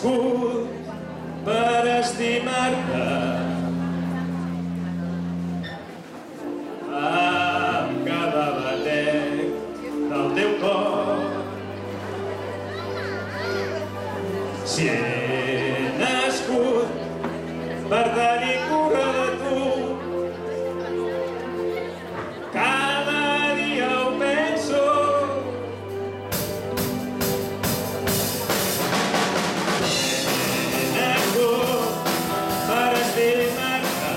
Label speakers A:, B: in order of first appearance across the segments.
A: nascut per estimar-te. Amb cada batec del teu cor. Si he nascut per tenir cura de tu, cada dia ho penso. He nascut per estimar-te.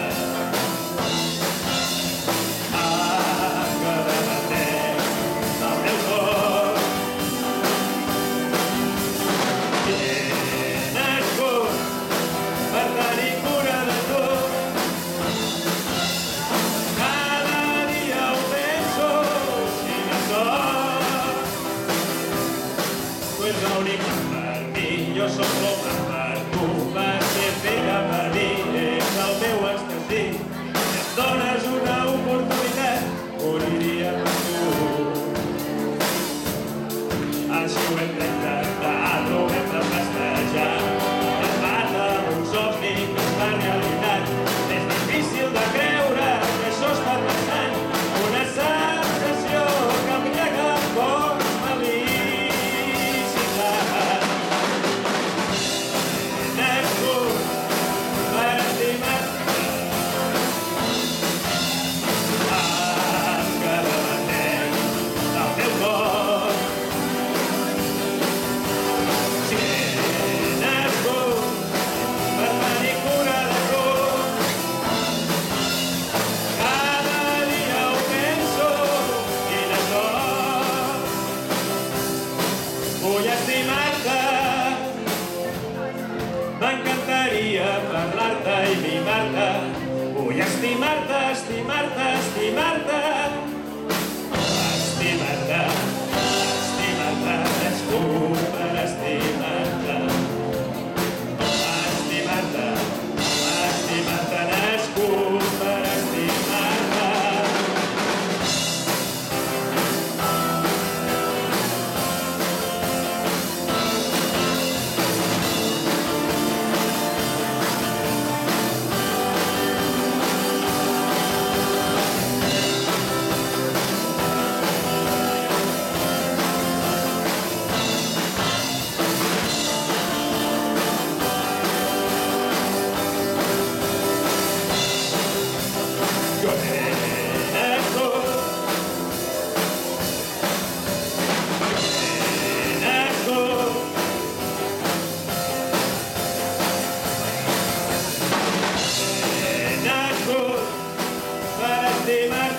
A: Amb cada batec del teu cor. He nascut per tenir cura de tu. Cada dia ho penso, quina sort. Tu ets l'únic per mi, jo soc l'home per tu, per ser filla per mi, ets el meu estesí. Si em dones una oportunitat, moriria per tu. Així ho hem d'intentar, ho hem de festejar. Es mata un somni que es fa realitat. És difícil de creure que això està passant. Una sensació que embriaga el cor, felicitat. He nascut per estimar-te. Amb cada batec del teu cor. Si he nascut per tenir cura de tu, cada dia ho penso, quina sort. Vull estimar-te, m'encantaria parlar-te i mimar-te. Vull estimar-te, estimar-te, estimar-te. Estimar-te, estimar-te, nascut per estimar-te. Estimar-te, estimar-te, nascut per estimar-te. Jo he nascut, he nascut, he nascut per estimar-te.